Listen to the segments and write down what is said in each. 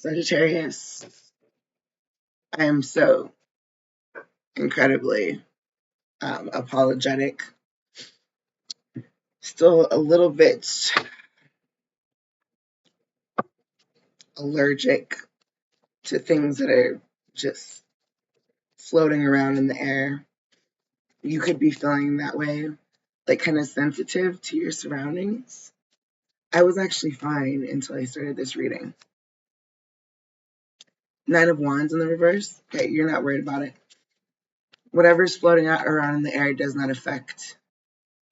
Sagittarius, I am so incredibly apologetic. Still a little bit allergic to things that are just floating around in the air. You could be feeling that way, like kind of sensitive to your surroundings. I was actually fine until I started this reading. Nine of Wands in the reverse. Okay, you're not worried about it. Whatever's floating out around in the air does not affect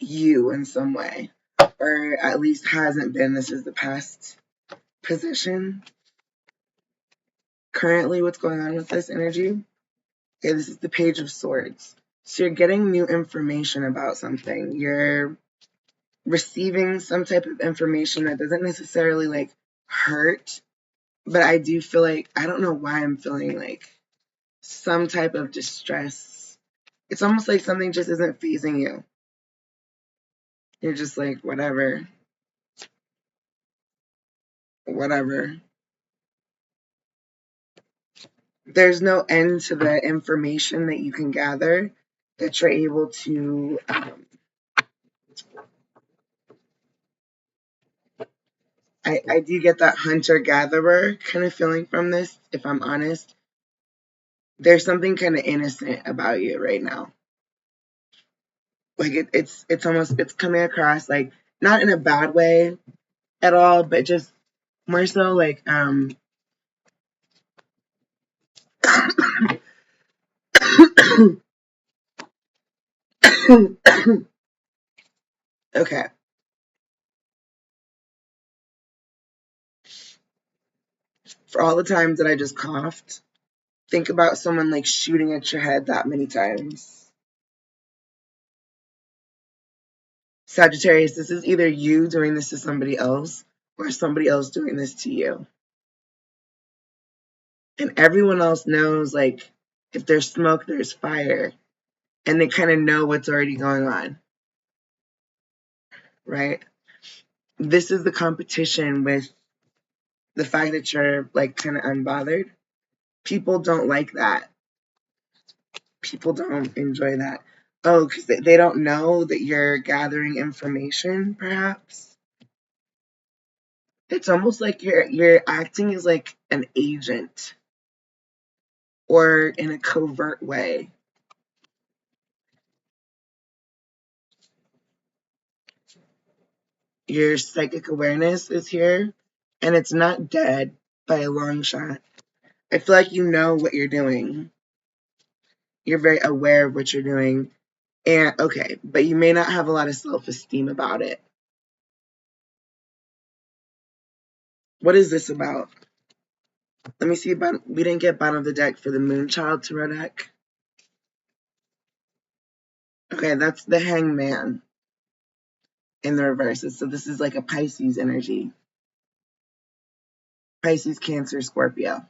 you in some way, or at least hasn't been. This is the past position. Currently, what's going on with this energy? Okay, this is the Page of Swords. So you're getting new information about something. You're receiving some type of information that doesn't necessarily like hurt, but I do feel like, I don't know why I'm feeling like some type of distress. It's almost like something just isn't phasing you. You're just like, whatever. There's no end to the information that you can gather that you're able to I do get that hunter-gatherer kind of feeling from this, if I'm honest. There's something kind of innocent about you right now. Like it's almost, it's coming across like not in a bad way at all, but just more so like okay. For all the times that I just coughed, think about someone like shooting at your head that many times. Sagittarius, this is either you doing this to somebody else or somebody else doing this to you. And everyone else knows, like, if there's smoke, there's fire. And they kind of know what's already going on, right? This is the competition with the fact that you're, like, kind of unbothered. People don't like that. People don't enjoy that. Oh, because they don't know that you're gathering information, perhaps. It's almost like you're acting as like an agent or in a covert way. Your psychic awareness is here, and it's not dead by a long shot. I feel like you know what you're doing. You're very aware of what you're doing. And okay, but you may not have a lot of self-esteem about it. What is this about? Let me see. We didn't get bottom of the deck for the Moonchild Tarot deck. Okay, that's the Hangman in the reverse. So this is like a Pisces energy. Pisces, Cancer, Scorpio.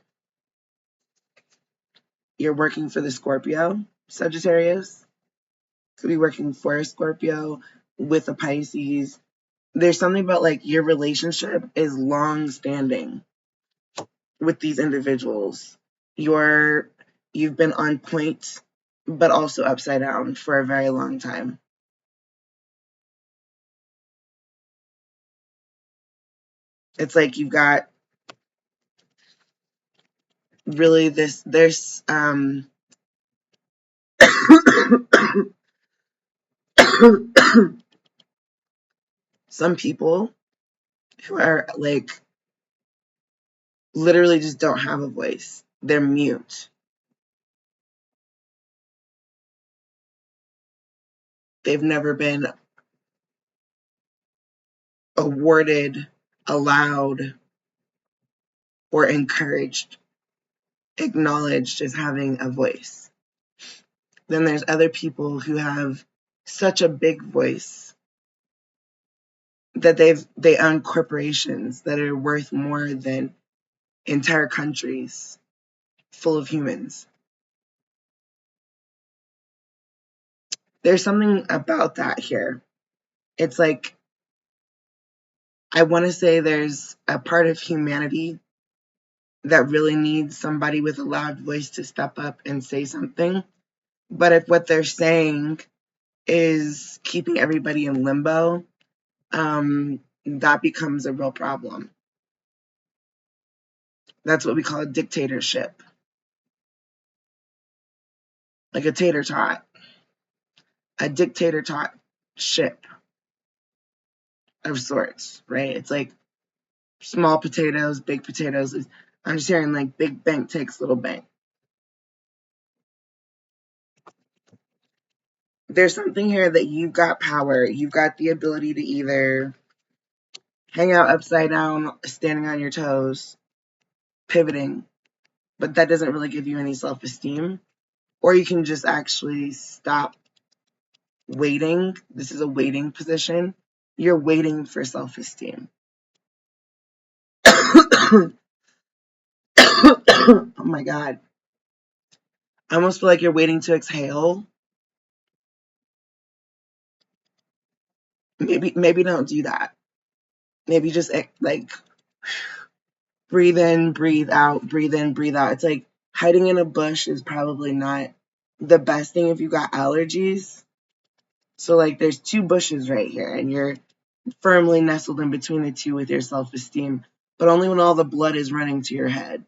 You're working for the Scorpio, Sagittarius. Could be working for a Scorpio with a Pisces. There's something about like your relationship is long standing with these individuals. You've been on point, but also upside down for a very long time. It's like you've got really there's some people who are like literally just don't have a voice. They're mute. They've never been awarded, allowed, or encouraged, acknowledged as having a voice. Then there's other people who have such a big voice that they own corporations that are worth more than entire countries full of humans. There's something about that here. It's like, I want to say there's a part of humanity that really needs somebody with a loud voice to step up and say something. But if what they're saying is keeping everybody in limbo, that becomes a real problem. That's what we call a dictatorship, like a tater tot, a dictator tot ship of sorts, right? It's like small potatoes, big potatoes. I'm just hearing like big bank takes little bank. There's something here that you've got power. You've got the ability to either hang out upside down, standing on your toes, pivoting, but that doesn't really give you any self-esteem. Or you can just actually stop waiting. This is a waiting position. You're waiting for self-esteem. Oh my God. I almost feel like you're waiting to exhale. Maybe don't do that. Maybe just like breathe in, breathe out, breathe in, breathe out. It's like hiding in a bush is probably not the best thing if you got allergies. So like there's two bushes right here and you're firmly nestled in between the two with your self-esteem, but only when all the blood is running to your head.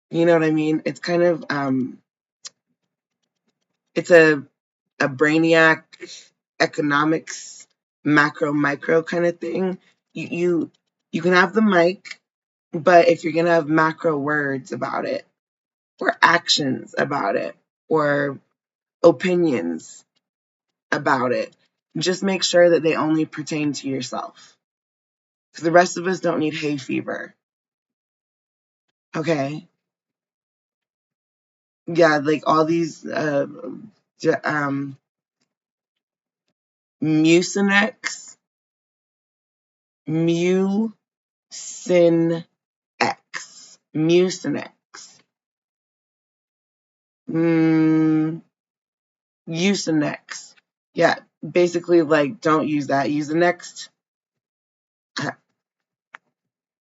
You know what I mean? It's kind of it's a brainiac economics macro micro kind of thing. You can have the mic, but if you're gonna have macro words about it, or actions about it, or opinions about it, just make sure that they only pertain to yourself. Because the rest of us don't need hay fever. Okay? Yeah, like all these Mucinex, Mucinex, Mucinex, Mucinex. Yeah, basically like don't use that. Use the next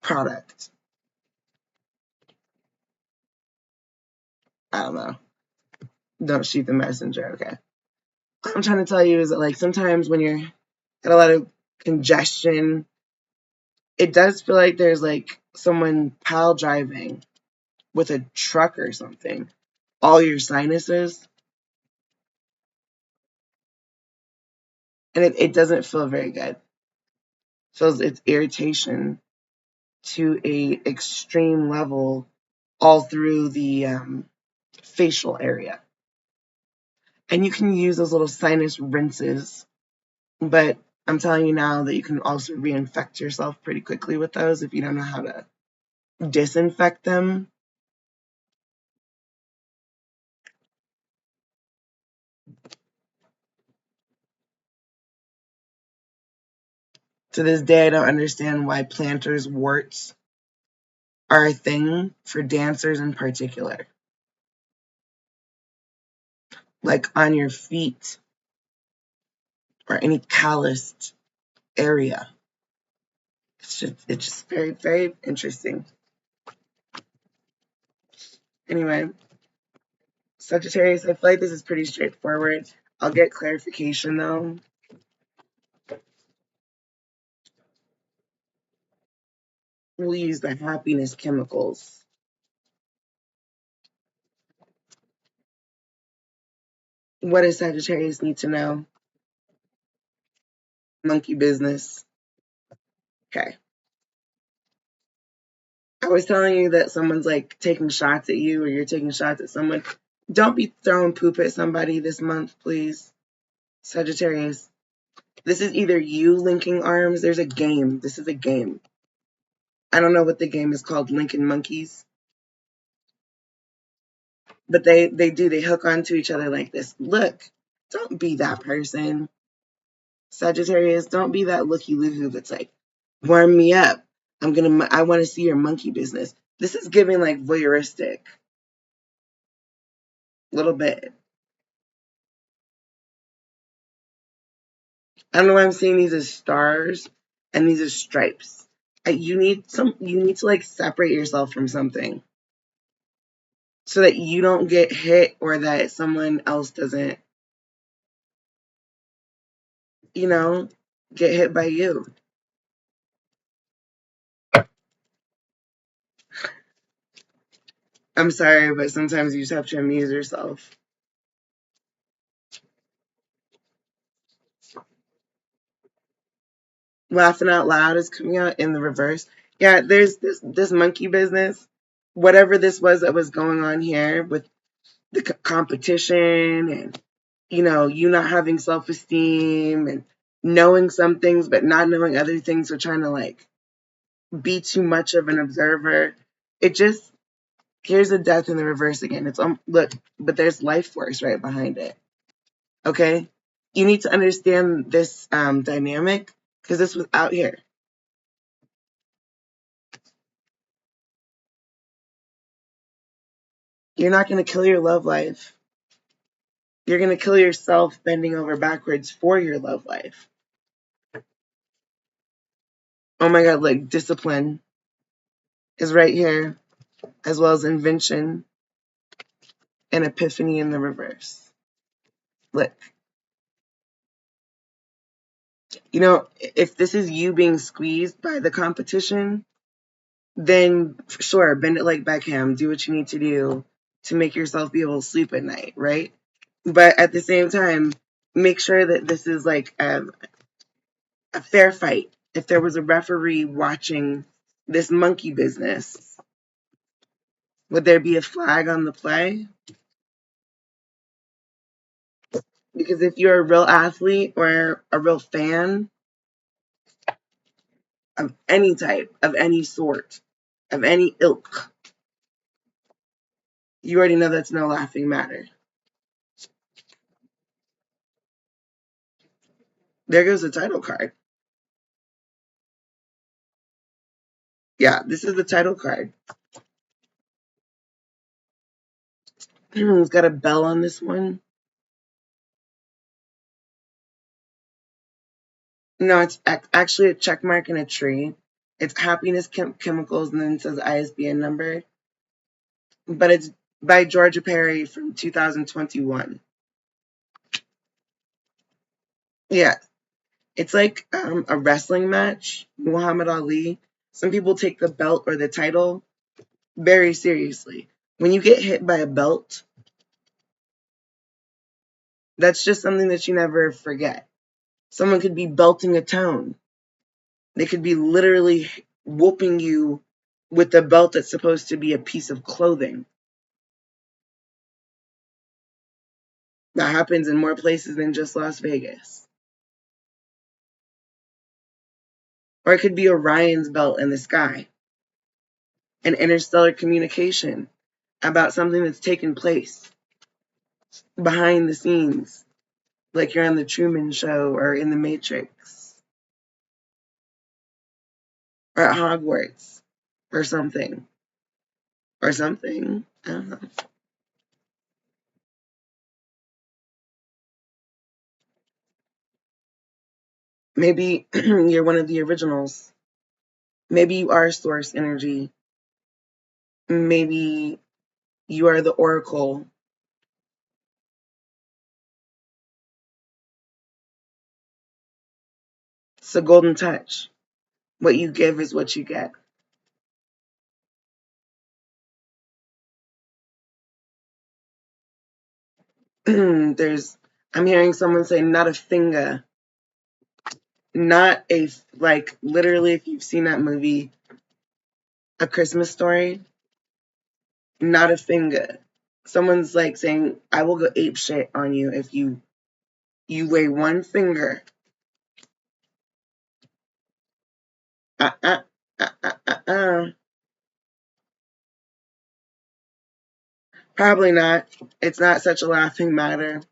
product. I don't know. Don't shoot the messenger. Okay. What I'm trying to tell you is that like sometimes when you're got a lot of congestion, it does feel like there's like someone pile driving with a truck or something. All your sinuses. And it doesn't feel very good. It feels it's irritation to a extreme level all through the facial area. And you can use those little sinus rinses, but I'm telling you now that you can also reinfect yourself pretty quickly with those if you don't know how to disinfect them. To this day, I don't understand why planters' warts are a thing for dancers in particular. Like on your feet or any calloused area. It's just very, very interesting. Anyway, Sagittarius, I feel like this is pretty straightforward. I'll get clarification though. We'll use the happiness chemicals. What does Sagittarius need to know? Monkey business. Okay. I was telling you that someone's like taking shots at you or you're taking shots at someone. Don't be throwing poop at somebody this month, please. Sagittarius. This is either you linking arms. There's a game. This is a game. I don't know what the game is called, Linking Monkeys. But they do. They hook onto each other like this. Look, don't be that person. Sagittarius, don't be that looky-loo that's like, warm me up. I want to see your monkey business. This is giving like voyeuristic. A little bit. I don't know why I'm seeing these as stars and these as stripes. You need to like separate yourself from something so that you don't get hit or that someone else doesn't, you know, get hit by you. I'm sorry, but sometimes you just have to amuse yourself. Laughing out loud is coming out in the reverse. Yeah, there's this monkey business. Whatever this was that was going on here with the competition and you not having self-esteem and knowing some things but not knowing other things or trying to like be too much of an observer. It just here's the death in the reverse again. It's look, but there's life force right behind it. Okay, you need to understand this dynamic because this was out here. You're not going to kill your love life. You're going to kill yourself bending over backwards for your love life. Oh my God, like discipline is right here, as well as invention and epiphany in the reverse. Look, if this is you being squeezed by the competition, then sure, bend it like Beckham, do what you need to do to make yourself be able to sleep at night, right? But at the same time, make sure that this is like a fair fight. If there was a referee watching this monkey business, would there be a flag on the play? Because if you're a real athlete or a real fan of any type, of any sort, of any ilk, you already know that's no laughing matter. There goes the title card. Yeah, this is the title card. It's got a bell on this one. No, it's actually a check mark and a tree. It's happiness chemicals and then it says ISBN number. But it's by Georgia Perry from 2021. Yeah, it's like a wrestling match. Muhammad Ali. Some people take the belt or the title very seriously. When you get hit by a belt, that's just something that you never forget. Someone could be belting a tone. They could be literally whooping you with a belt that's supposed to be a piece of clothing. That happens in more places than just Las Vegas. Or it could be Orion's belt in the sky, an interstellar communication about something that's taken place behind the scenes, like you're on the Truman Show or in the Matrix or at Hogwarts or something. Or something. I don't know. Maybe you're one of the originals. Maybe you are source energy. Maybe you are the oracle. It's a golden touch. What you give is what you get. I'm hearing someone say, not a finger. Not a, like, literally, if you've seen that movie, A Christmas Story, not a finger. Someone's like saying, I will go ape shit on you if you weigh one finger. Uh, uh, uh, uh, uh, uh. Probably not. It's not such a laughing matter.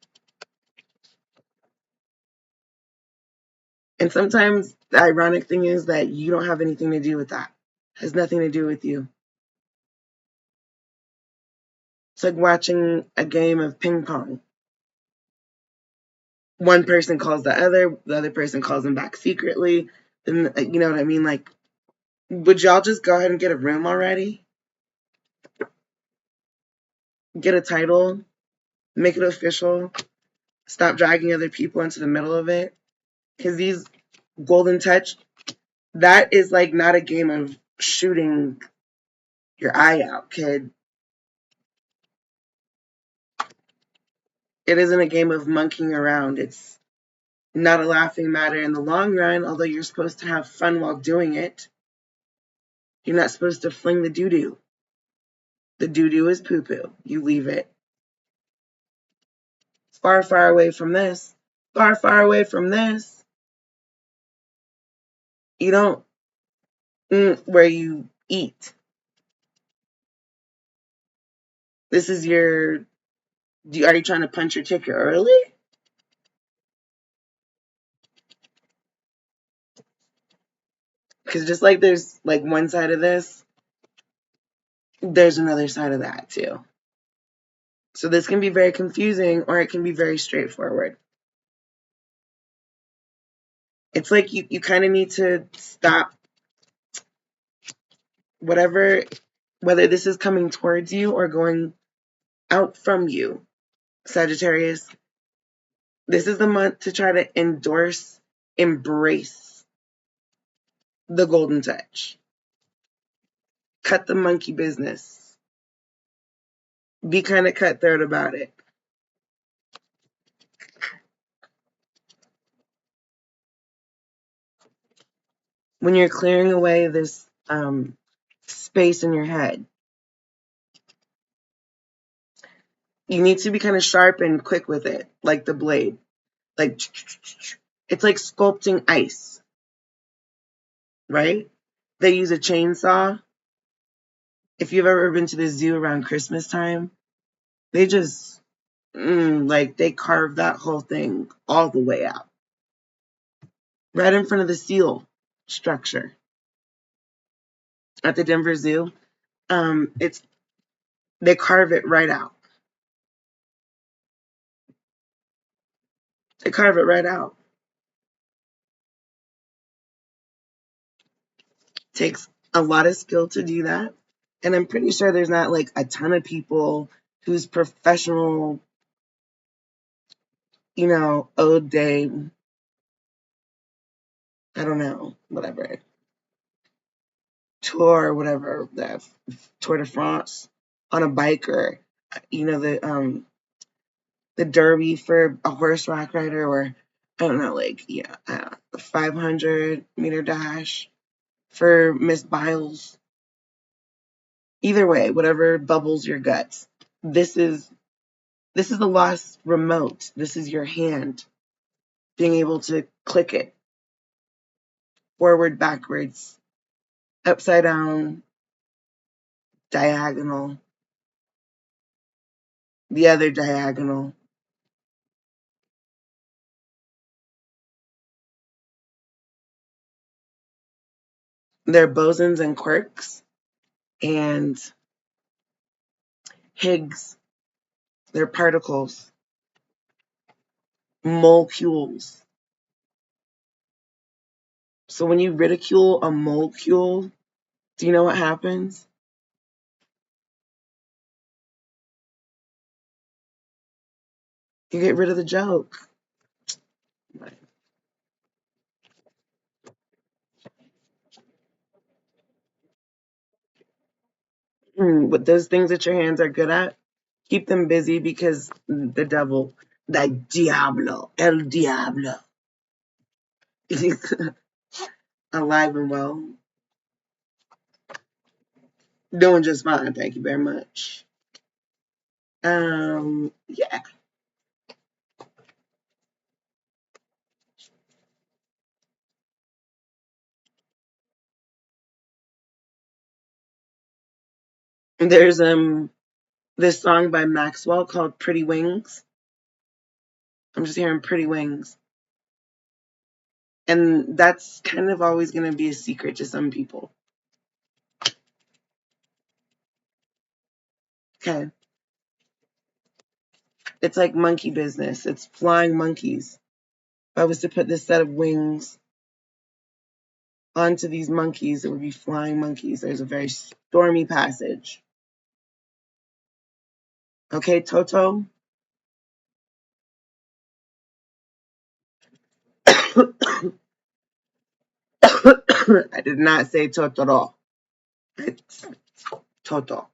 And sometimes the ironic thing is that you don't have anything to do with that. It has nothing to do with you. It's like watching a game of ping pong. One person calls the other person calls them back secretly. And you know what I mean? Like, Would y'all just go ahead and get a room already? Get a title, make it official, stop dragging other people into the middle of it. Because these golden touch, that is like not a game of shooting your eye out, kid. It isn't a game of monkeying around. It's not a laughing matter in the long run, although you're supposed to have fun while doing it. You're not supposed to fling the doo-doo. The doo-doo is poo-poo. You leave it far, far away from this. Far, far away from this. You don't where you eat. This is your, are you trying to punch your ticket early? Because just like there's like one side of this, there's another side of that too. So this can be very confusing or it can be very straightforward. It's like you kind of need to stop whatever, whether this is coming towards you or going out from you, Sagittarius. This is the month to try to endorse, embrace the golden touch. Cut the monkey business. Be kind of cutthroat about it. When you're clearing away this space in your head, you need to be kind of sharp and quick with it, like the blade. Like, it's like sculpting ice, right? They use a chainsaw. If you've ever been to the zoo around Christmas time, they just, like, they carve that whole thing all the way out. Right in front of the seal structure at the Denver Zoo. It's they carve it right out. They carve it right out. Takes a lot of skill to do that. And I'm pretty sure there's not like a ton of people whose professional, ode day, I don't know, whatever, tour or whatever, the Tour de France on a bike or, the derby for a horse rock rider or, I don't know, like, the 500-meter dash for Miss Biles. Either way, whatever bubbles your guts. This is the lost remote. This is your hand being able to click it forward, backwards, upside down, diagonal, the other diagonal. They're bosons and quarks and Higgs. They're particles, molecules. So when you ridicule a molecule, do you know what happens? You get rid of the joke. But those things that your hands are good at, keep them busy because the devil, the diablo, el diablo, is alive and well. Doing just fine, thank you very much. Yeah. There's this song by Maxwell called Pretty Wings. I'm just hearing Pretty Wings. And that's kind of always going to be a secret to some people. Okay. It's like monkey business. It's flying monkeys. If I was to put this set of wings onto these monkeys. It would be flying monkeys. There's a very stormy passage. Okay, Toto? I did not say Totoro. It's Toto.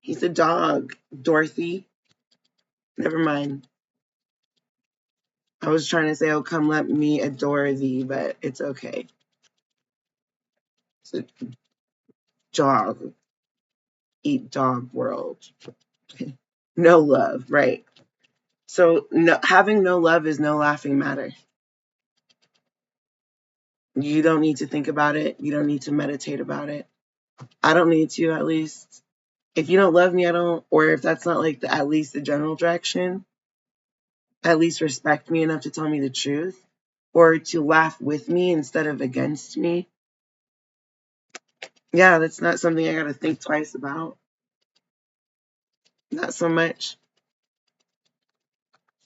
He's a dog. Dorothy. Never mind. I was trying to say, oh, come let me adore thee, but it's okay. It's a dog. Eat dog world. No love, right. So having no love is no laughing matter. You don't need to think about it. You don't need to meditate about it. I don't need to, at least. If you don't love me, I don't, or if that's not like at least the general direction, at least respect me enough to tell me the truth, or to laugh with me instead of against me. Yeah, that's not something I gotta think twice about. Not so much.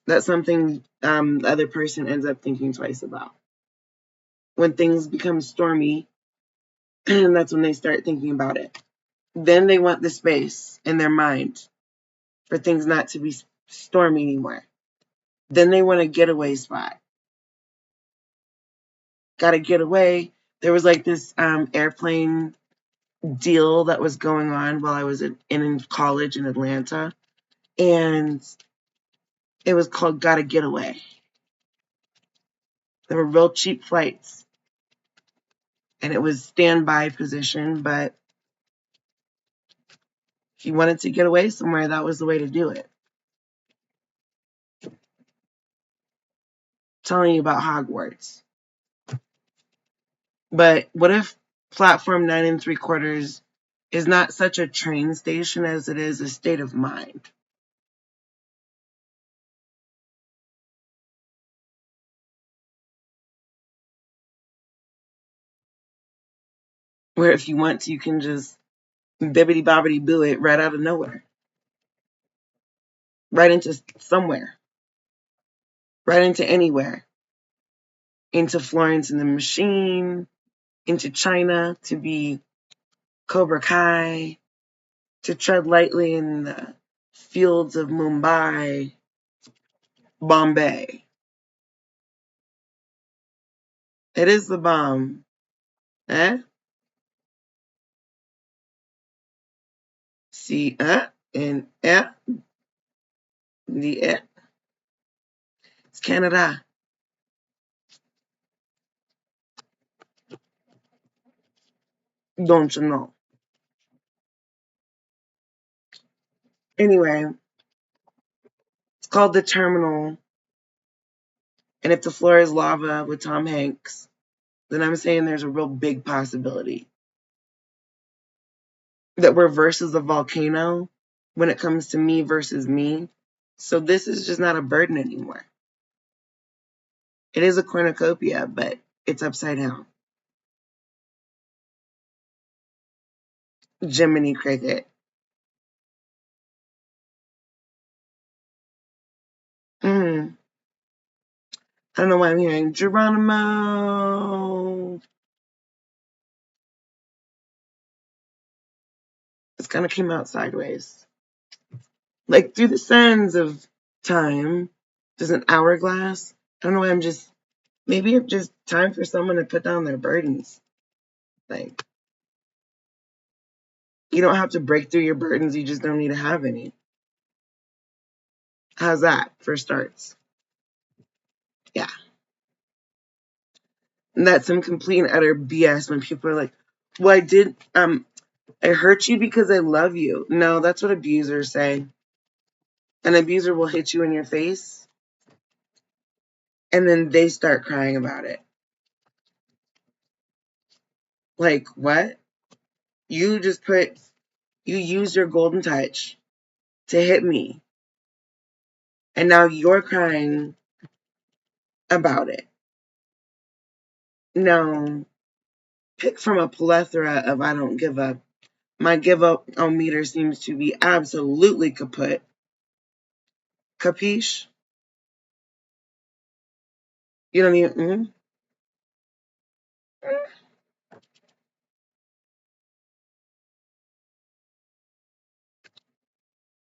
That's something the other person ends up thinking twice about. When things become stormy, that's when they start thinking about it. Then they want the space in their mind for things not to be stormy anymore. Then they want a getaway spot. Gotta get away. There was like this airplane deal that was going on while I was in college in Atlanta. And it was called Gotta Get Away. There were real cheap flights. And it was standby position, but if you wanted to get away somewhere, that was the way to do it. Telling you about Hogwarts. But what if platform 9 3/4 is not such a train station as it is a state of mind? Where if you want to, you can just bibbity bobbity boo it right out of nowhere. Right into somewhere. Right into anywhere. Into Florence and the Machine. Into China to be Cobra Kai. To tread lightly in the fields of Mumbai. Bombay. It is the bomb. Eh? See, and the it's Canada. Don't you know? Anyway, it's called The Terminal. And if the floor is lava with Tom Hanks, then I'm saying there's a real big possibility that we're versus a volcano when it comes to me versus me. So this is just not a burden anymore. It is a cornucopia, but it's upside down. Jiminy Cricket. I don't know why I'm hearing Geronimo. It's kind of came out sideways. Like through the sands of time, there's an hourglass. I don't know why maybe it's just time for someone to put down their burdens. Like, you don't have to break through your burdens, you just don't need to have any. How's that for starts? Yeah. And that's some complete and utter BS when people are like, well, I hurt you because I love you. No, that's what abusers say. An abuser will hit you in your face and then they start crying about it. Like, what? You used your golden touch to hit me. And now you're crying about it. No, pick from a plethora of I don't give up. My give up on meter seems to be absolutely kaput. Capiche? You don't even,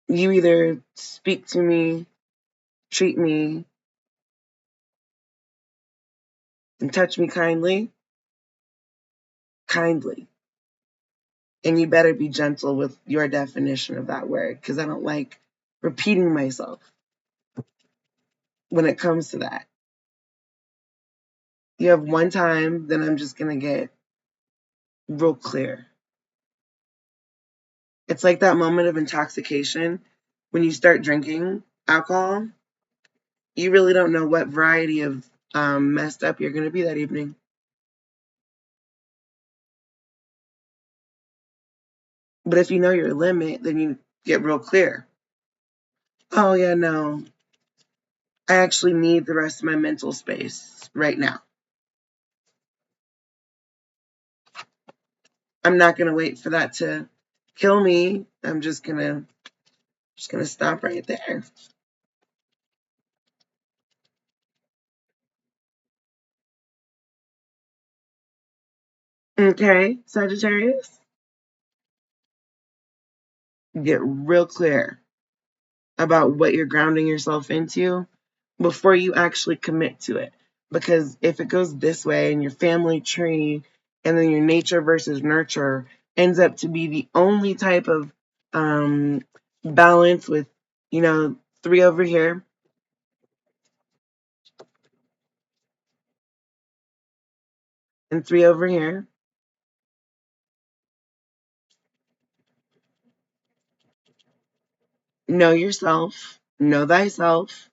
You either speak to me, treat me, and touch me kindly. And you better be gentle with your definition of that word, because I don't like repeating myself when it comes to that. You have one time, then I'm just going to get real clear. It's like that moment of intoxication when you start drinking alcohol. You really don't know what variety of messed up you're going to be that evening. But if you know your limit, then you get real clear. Oh, yeah, no. I actually need the rest of my mental space right now. I'm not going to wait for that to kill me. I'm just going to stop right there. Okay, Sagittarius, get real clear about what you're grounding yourself into before you actually commit to it. Because if it goes this way and your family tree and then your nature versus nurture ends up to be the only type of balance with, 3 over here and 3 over here, know yourself, know thyself,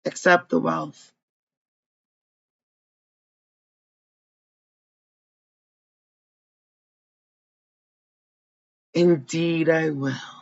accept the wealth. Indeed, I will.